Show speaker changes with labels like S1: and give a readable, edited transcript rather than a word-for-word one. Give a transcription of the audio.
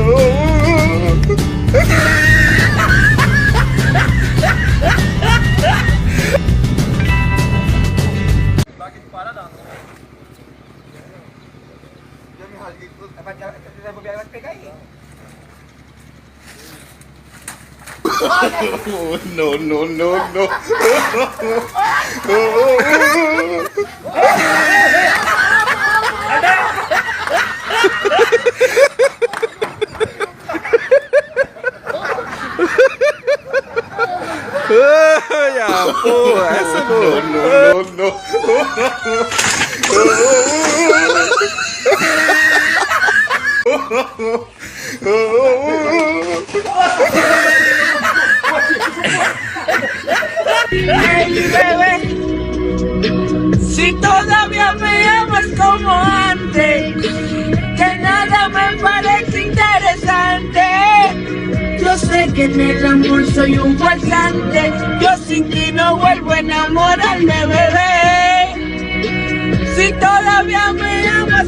S1: Bakit para lang? Yung hal dito, dapat sa babayaran pegay.
S2: Oh, no, no, no, no.
S3: Ya, essa não.
S2: No, no, no.
S4: Hey, bebé, si todavía me amas como antes, que nada me parece interesante. Yo sé que en el amor soy un farsante, yo sin ti no vuelvo a enamorarme, bebé. Si todavía me amas